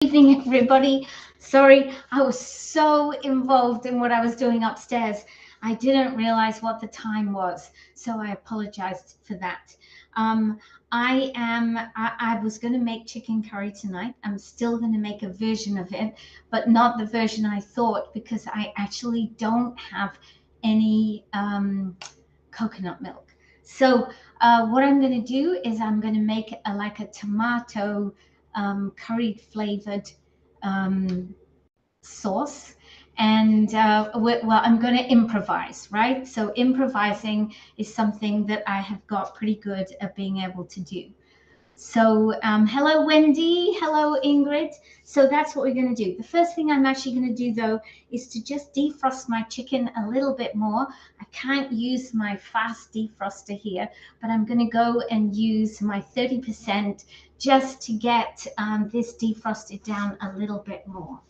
Evening, everybody. Sorry, I was so involved in what I was doing upstairs. I didn't realize what the time was, so I apologized for that. Um, I was going to make chicken curry tonight. I'm still going to make a version of it, but not the version I thought because I actually don't have any coconut milk. So what I'm going to do is I'm going to make like a tomato curried flavored um, sauce. And well, I'm going to improvise, right? So improvising is something that I have got pretty good at being able to do. So hello, Wendy. Hello, Ingrid. So that's what we're going to do. The first thing I'm actually going to do, though, is to just defrost my chicken a little bit more. I can't use my fast defroster here, but I'm going to go and use my 30% just to get this defrosted down a little bit more.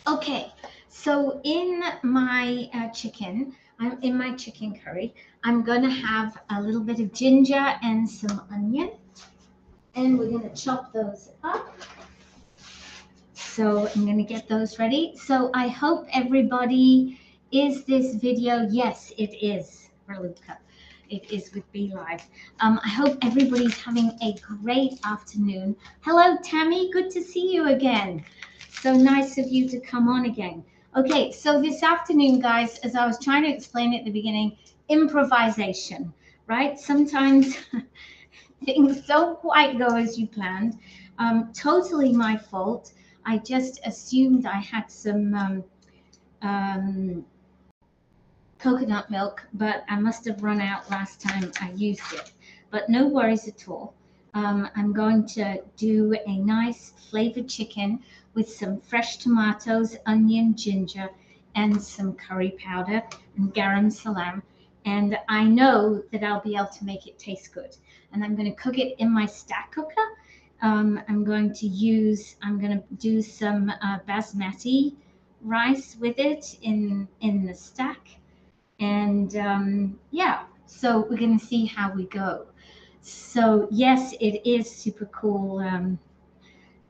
Okay, so in my chicken, in my chicken curry, I'm going to have a little bit of ginger and some onion, and we're going to chop those up. So I'm going to get those ready. So I hope everybody, is this video? Yes, it is, Raluca. It is with Be Live. I hope everybody's having a great afternoon. Hello, Tammy. Good to see you again. So nice of you to come on again. Okay, so this afternoon, guys, as I was trying to explain at the beginning, improvisation, right? Sometimes things don't quite go as you planned. Totally my fault. I just assumed I had some coconut milk, but I must have run out last time I used it. But no worries at all. I'm going to do a nice flavored chicken with some fresh tomatoes, onion, ginger, and some curry powder and garam salam. And I know that I'll be able to make it taste good. And I'm going to cook it in my stack cooker. I'm going to do some basmati rice with it in the stack. And yeah, so we're going to see how we go. So yes, it is super cool,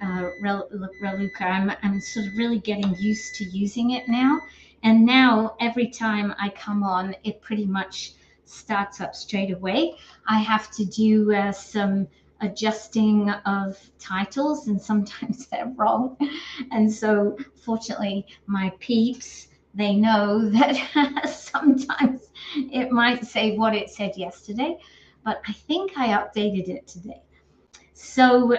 Raluca. I'm sort of really getting used to using it now. And now every time I come on, it pretty much starts up straight away. I have to do some adjusting of titles, and sometimes they're wrong. And so fortunately, my peeps, they know that sometimes it might say what it said yesterday, but I think I updated it today. So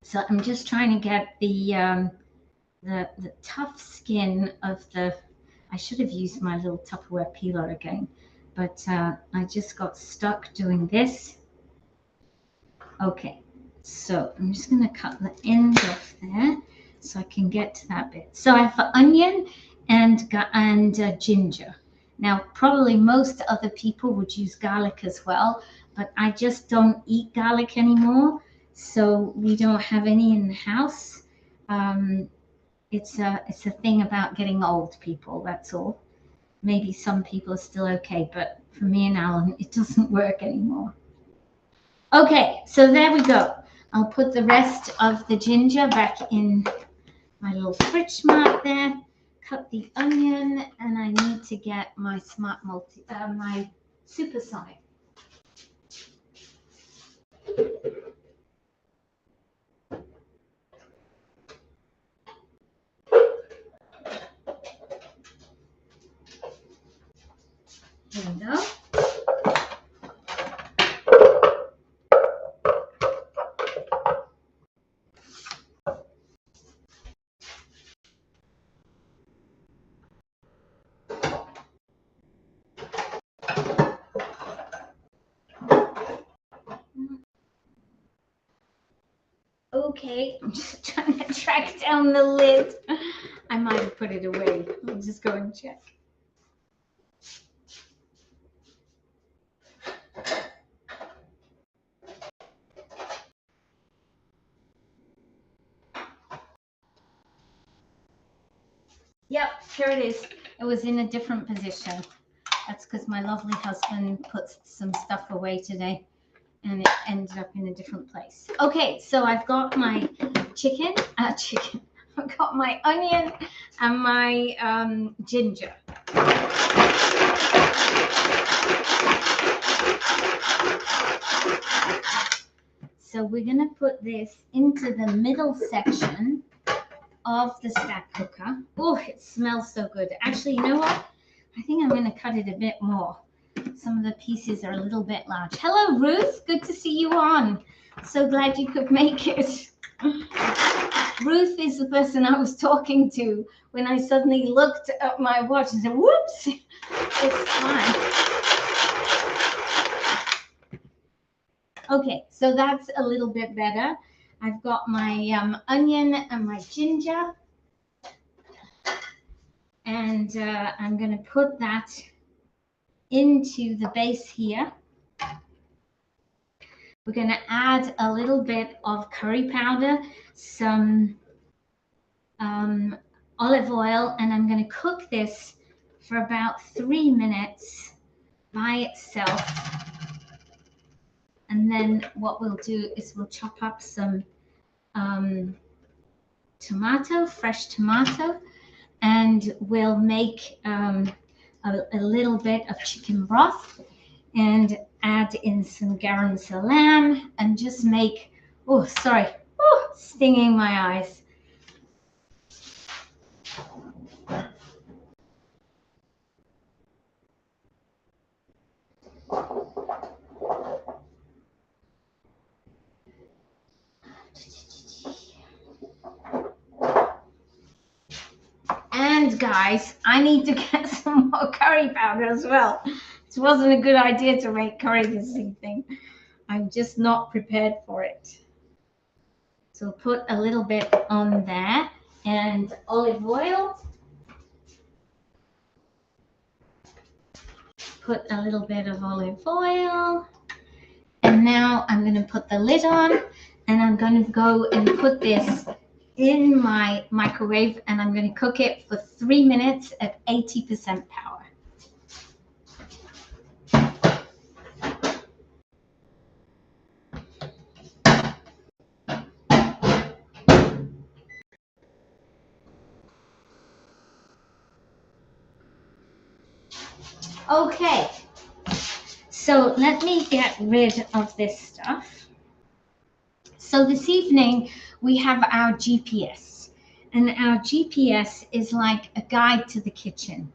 so I'm just trying to get the tough skin of the. I should have used my little Tupperware peeler again, but I just got stuck doing this. Okay, so I'm just going to cut the end off there so I can get to that bit. So I have onion and ginger. Now, probably most other people would use garlic as well, but I just don't eat garlic anymore, so we don't have any in the house. It's a thing about getting old, people, that's all. Maybe some people are still okay, but for me and Alan, it doesn't work anymore. Okay, so there we go. I'll put the rest of the ginger back in my little fridge smart there. Cut the onion, and I need to get my my supersonic. There we go. Okay, I'm just trying to track down the lid. I might have put it away. I'll just go and check. Yep, here it is. It was in a different position. That's because my lovely husband put some stuff away today and it ended up in a different place. Okay, so I've got my chicken. I've got my onion and my ginger. So we're going to put this into the middle section of the stack cooker. Oh, it smells so good. Actually, you know what? I think I'm going to cut it a bit more. Some of the pieces are a little bit large. Hello, Ruth. Good to see you on. So glad you could make it. Ruth is the person I was talking to when I suddenly looked at my watch and said, whoops, it's time. Okay, so that's a little bit better. I've got my onion and my ginger. And I'm going to put that into the base here. We're going to add a little bit of curry powder, some olive oil, and I'm going to cook this for about 3 minutes by itself. And then what we'll do is we'll chop up some tomato, fresh tomato, and we'll make a little bit of chicken broth and add in some garam salam and just make, oh, sorry, oh, stinging my eyes. And guys, I need to get some more curry powder as well. It wasn't a good idea to make curry this evening. I'm just not prepared for it. So put a little bit on there and olive oil. Put a little bit of olive oil. And now I'm going to put the lid on and I'm going to go and put this in my microwave and I'm going to cook it for 3 minutes at 80% power. Okay, so let me get rid of this stuff. So this evening we have our GPS, and our GPS is like a guide to the kitchen.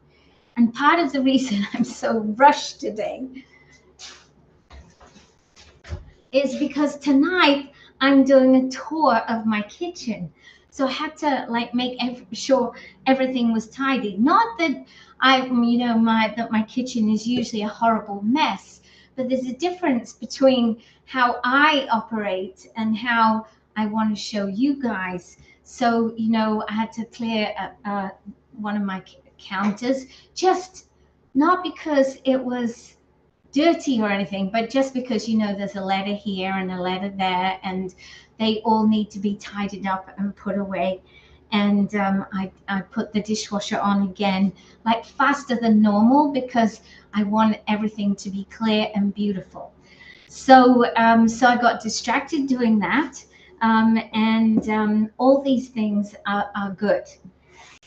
And part of the reason I'm so rushed today is because tonight I'm doing a tour of my kitchen. So I had to like make sure everything was tidy. Not that my kitchen is usually a horrible mess, but there's a difference between how I operate and how I want to show you guys. So, I had to clear one of my counters, just not because it was dirty or anything, but just because there's a letter here and a letter there and they all need to be tidied up and put away. And I put the dishwasher on again like faster than normal because I want everything to be clear and beautiful. So I got distracted doing that, and all these things are good.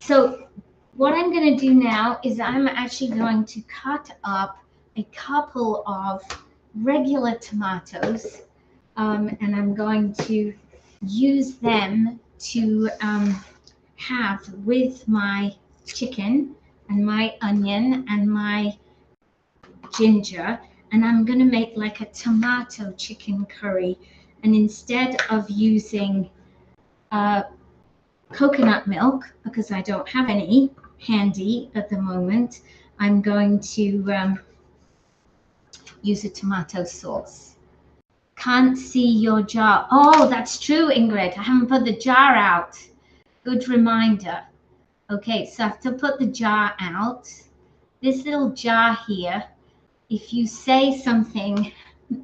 So what I'm going to do now is I'm actually going to cut up a couple of regular tomatoes, and I'm going to use them to have with my chicken and my onion and my ginger, and I'm going to make like a tomato chicken curry. And instead of using coconut milk, because I don't have any handy at the moment, I'm going to use a tomato sauce. Can't see your jar. Oh, that's true, Ingrid. I haven't put the jar out. Good reminder. Okay, so I have to put the jar out. This little jar here, if you say something,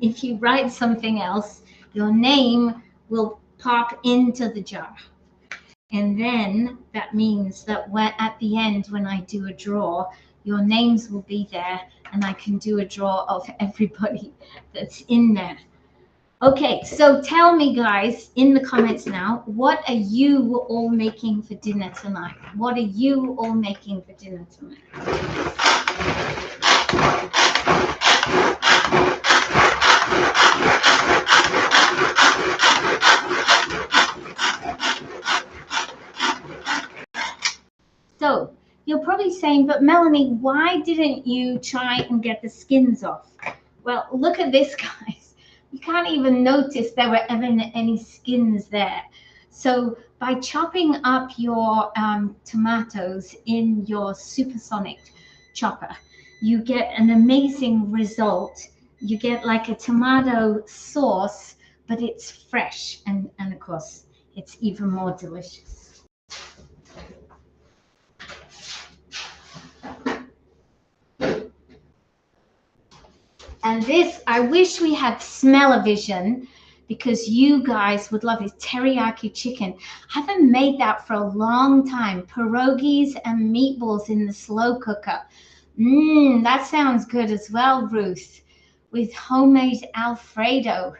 if you write something else, your name will pop into the jar. And then that means that at the end, when I do a draw, your names will be there and I can do a draw of everybody that's in there. Okay, so tell me, guys, in the comments now, what are you all making for dinner tonight? What are you all making for dinner tonight? So you're probably saying, but Melanie, why didn't you try and get the skins off? Well, look at this, guys. You can't even notice there were even any skins there. So by chopping up your tomatoes in your supersonic chopper, you get an amazing result. You get like a tomato sauce, but it's fresh, and of course, it's even more delicious. And this, I wish we had smell-o-vision because you guys would love it. Teriyaki chicken. I haven't made that for a long time. Pierogies and meatballs in the slow cooker. That sounds good as well, Ruth. With homemade Alfredo.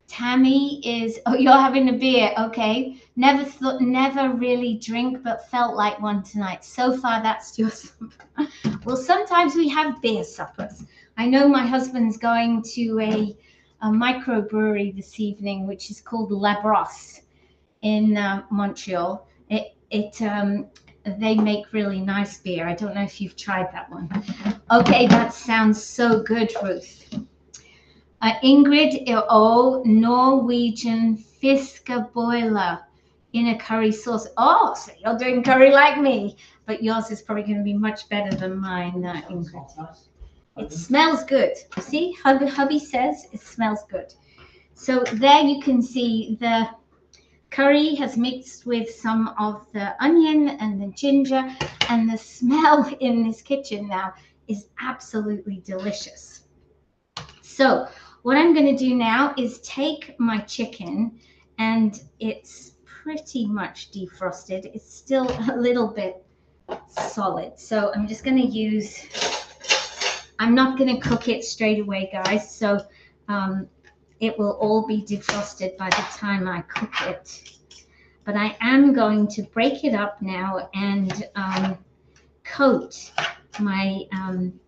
Tammy is, oh, you're having a beer, okay. Never really drink, but felt like one tonight. So far, that's your supper. Well, sometimes we have beer suppers. I know my husband's going to a microbrewery this evening, which is called La Brosse in Montreal. They make really nice beer. I don't know if you've tried that one. Okay, that sounds so good, Ruth. Ingrid, oh, Norwegian fiskeboiler in a curry sauce. Oh, so you're doing curry like me, but yours is probably going to be much better than mine, Ingrid. It smells good. See, hubby says it smells good. So there you can see the curry has mixed with some of the onion and the ginger, and the smell in this kitchen now is absolutely delicious. So what I'm going to do now is take my chicken, and it's pretty much defrosted. It's still a little bit solid. So I'm just going to use, I'm not going to cook it straight away, guys. So it will all be defrosted by the time I cook it. But I am going to break it up now and coat my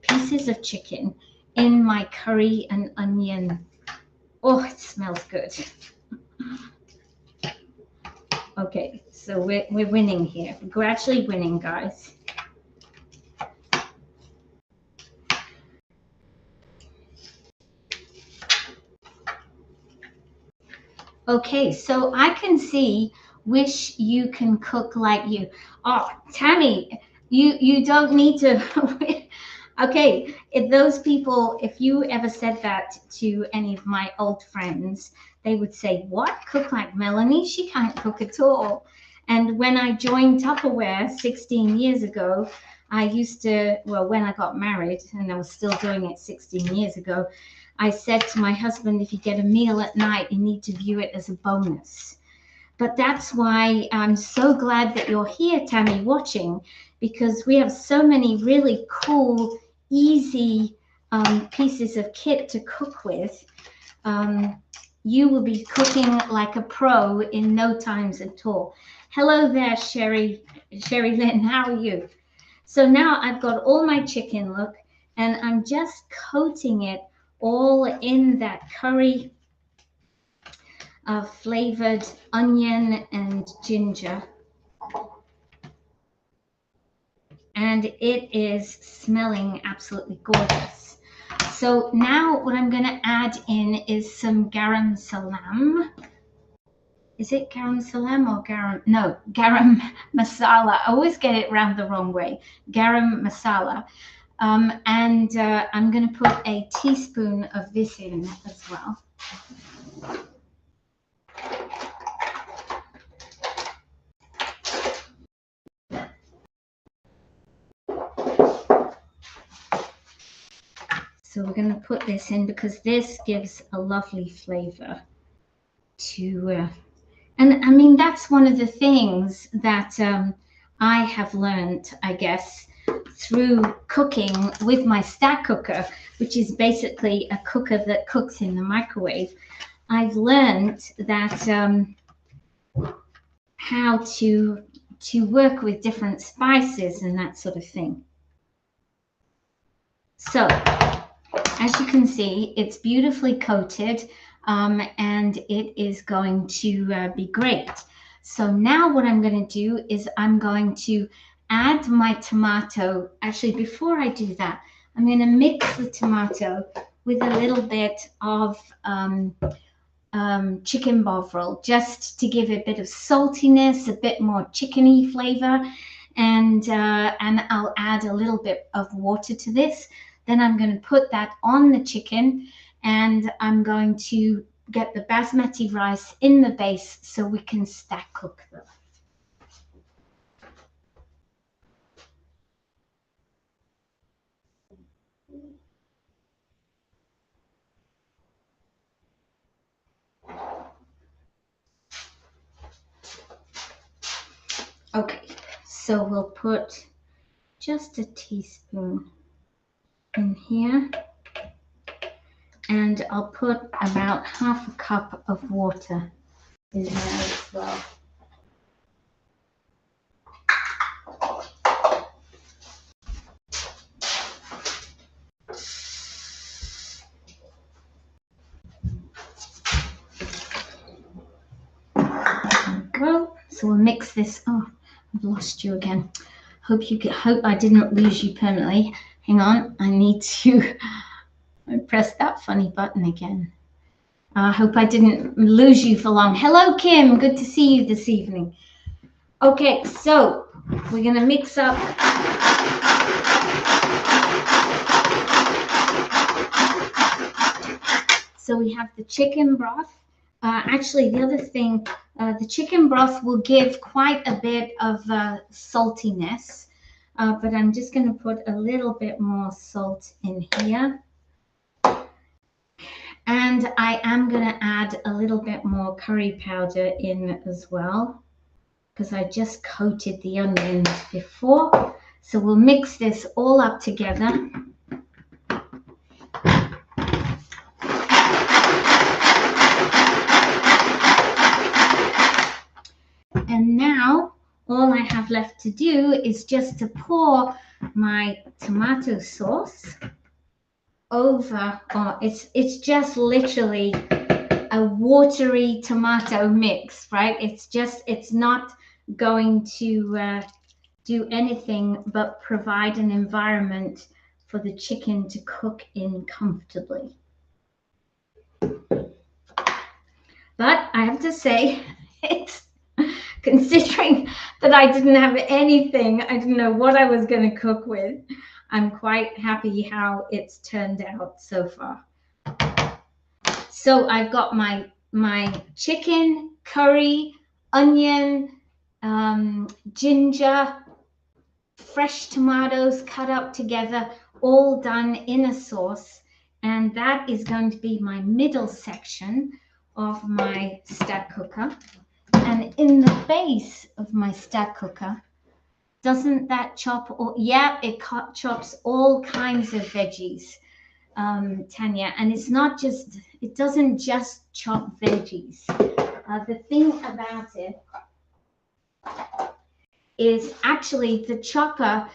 pieces of chicken in my curry and onion. Oh, it smells good. Okay, so we're winning here. We're gradually winning, guys. Okay, so I can see, wish you can cook like you. Oh, Tammy, you don't need to. Okay, if those people, if you ever said that to any of my old friends, they would say, what? Cook like Melanie? She can't cook at all. And when I joined Tupperware 16 years ago, I used to, well, when I got married, and I was still doing it 16 years ago, I said to my husband, if you get a meal at night, you need to view it as a bonus. But that's why I'm so glad that you're here, Tammy, watching, because we have so many really cool, easy pieces of kit to cook with. You will be cooking like a pro in no times at all. Hello there, Sherry Lynn, how are you? So now I've got all my chicken, look, and I'm just coating it all in that curry flavored onion and ginger. And it is smelling absolutely gorgeous. So now what I'm going to add in is some garam salam. Is it garam salam or garam? No, garam masala. I always get it round the wrong way. Garam masala. And I'm going to put a teaspoon of this in as well. So we're going to put this in because this gives a lovely flavor to And I mean, that's one of the things that I have learned, I guess, through cooking with my stack cooker, which is basically a cooker that cooks in the microwave. I've learned that how to work with different spices and that sort of thing. So, as you can see, it's beautifully coated, and it is going to be great. So now what I'm going to do is I'm going to add my tomato. Actually, before I do that, I'm going to mix the tomato with a little bit of chicken bovril, just to give it a bit of saltiness, a bit more chickeny flavor, and I'll add a little bit of water to this. Then I'm going to put that on the chicken, and I'm going to get the basmati rice in the base so we can stack cook them. Okay, so we'll put just a teaspoon in here, and I'll put about half a cup of water in there as well. Go. So we'll mix this. Oh, I've lost you again. Hope I didn't lose you permanently. Hang on, I need to press that funny button again. I hope I didn't lose you for long. Hello, Kim. Good to see you this evening. Okay, so we're gonna mix up. So we have the chicken broth. Actually, the other thing, the chicken broth will give quite a bit of saltiness, but I'm just going to put a little bit more salt in here. And I am going to add a little bit more curry powder in as well, because I just coated the onions before. So we'll mix this all up together. And now all I have left to do is just to pour my tomato sauce over. Oh, it's just literally a watery tomato mix, right? It's not going to do anything but provide an environment for the chicken to cook in comfortably. But I have to say, it's considering that I didn't have anything, I didn't know what I was going to cook with. I'm quite happy how it's turned out so far. So I've got my chicken, curry, onion, ginger, fresh tomatoes cut up together, all done in a sauce. And that is going to be my middle section of my stack cooker. And in the base of my stack cooker, doesn't that chop? Yeah, it chops all kinds of veggies, Tanya. And it's not just, it doesn't just chop veggies. The thing about it is actually the chopper,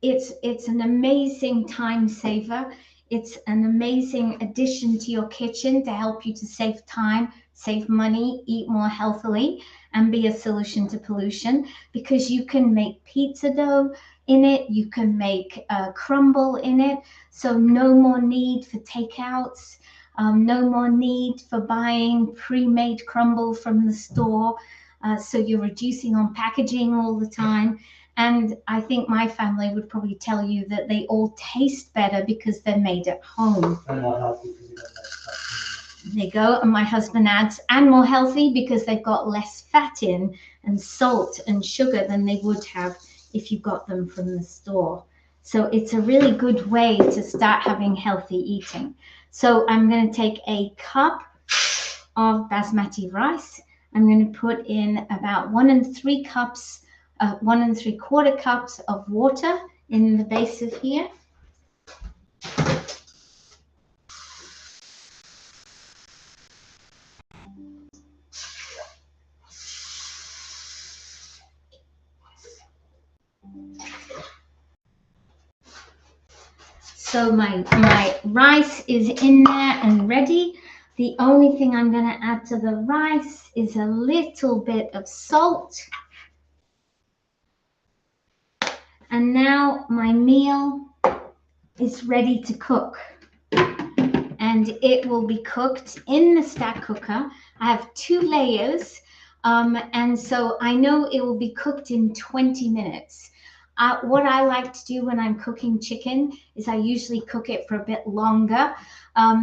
it's an amazing time saver. It's an amazing addition to your kitchen to help you to save time, save money, eat more healthily, and be a solution to pollution, because you can make pizza dough in it, you can make crumble in it, so no more need for takeouts, no more need for buying pre-made crumble from the store. So you're reducing on packaging all the time. And I think my family would probably tell you that they all taste better because they're made at home. And more healthy because you got less fat. There you go. And my husband adds, and more healthy because they've got less fat in and salt and sugar than they would have if you got them from the store. So it's a really good way to start having healthy eating. So I'm going to take a cup of basmati rice. I'm going to put in about 1 3 cups, 1 3/4 cups of water in the base of here. So my rice is in there and ready. The only thing I'm going to add to the rice is a little bit of salt. And now my meal is ready to cook. And it will be cooked in the stack cooker. I have 2 layers, and so I know it will be cooked in 20 minutes. What I like to do when I'm cooking chicken is I usually cook it for a bit longer,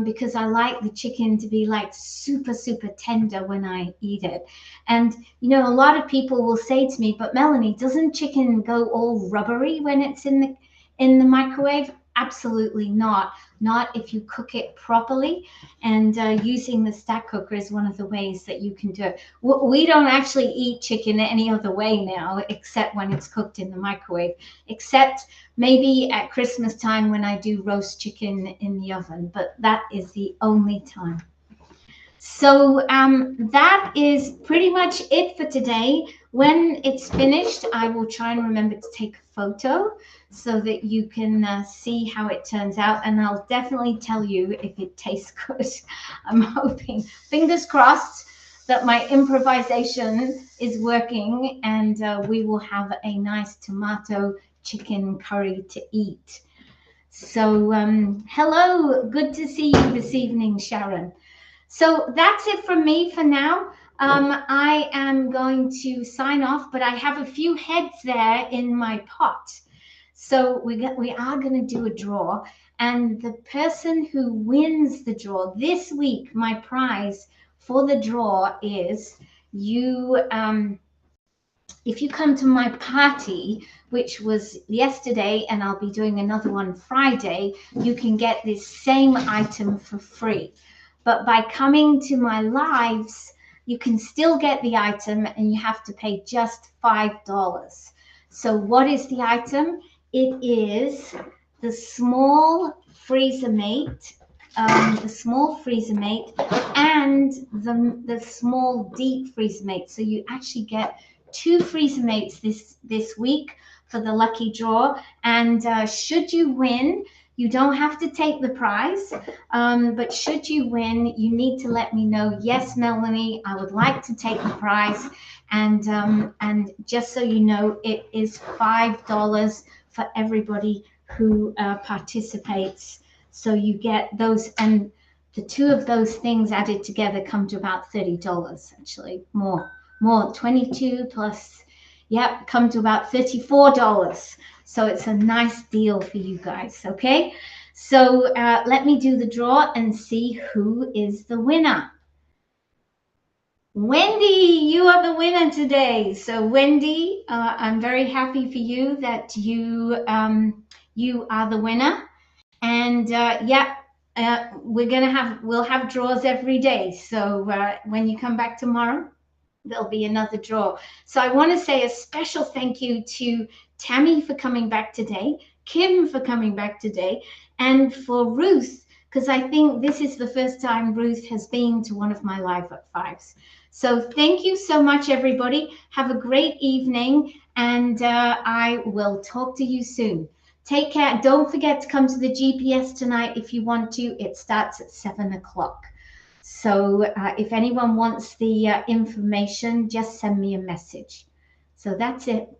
because I like the chicken to be like super, super tender when I eat it. And, you know, a lot of people will say to me, but Melanie, doesn't chicken go all rubbery when it's in the microwave? Absolutely not. Not if you cook it properly, and using the stack cooker is one of the ways that you can do it. We don't actually eat chicken any other way now, except when it's cooked in the microwave, except maybe at Christmas time when I do roast chicken in the oven, but that is the only time. So that is pretty much it for today. When it's finished, I will try and remember to take a photo so that you can see how it turns out. And I'll definitely tell you if it tastes good. I'm hoping, fingers crossed, that my improvisation is working, and we will have a nice tomato chicken curry to eat. So hello, good to see you this evening, Sharon. So that's it from me for now. I am going to sign off, but I have a few heads there in my pot. So we are going to do a draw, and the person who wins the draw this week, my prize for the draw is you. If you come to my party, which was yesterday, and I'll be doing another one Friday, you can get this same item for free. But by coming to my lives, you can still get the item, and you have to pay just $5. So what is the item? It is the small freezer mate, and the small deep freezer mate. So you actually get 2 freezer mates this week for the lucky draw. And should you win, you don't have to take the prize, but should you win, you need to let me know, yes, Melanie, I would like to take the prize. And just so you know, it is $5 for everybody who participates. So you get those, and the 2 of those things added together come to about $30, actually, more 22 plus, yep, come to about $34. So it's a nice deal for you guys. Okay, so let me do the draw and see who is the winner. Wendy, you are the winner today. So Wendy, I'm very happy for you that you are the winner. And yeah, we'll have draws every day. So when you come back tomorrow, there'll be another draw. So I want to say a special thank you to Tammy for coming back today, Kim for coming back today, and for Ruth, because I think this is the first time Ruth has been to one of my Live at Fives. So thank you so much, everybody. Have a great evening, and I will talk to you soon. Take care. Don't forget to come to the GPS tonight if you want to. It starts at 7 o'clock. So if anyone wants the information, just send me a message. So that's it.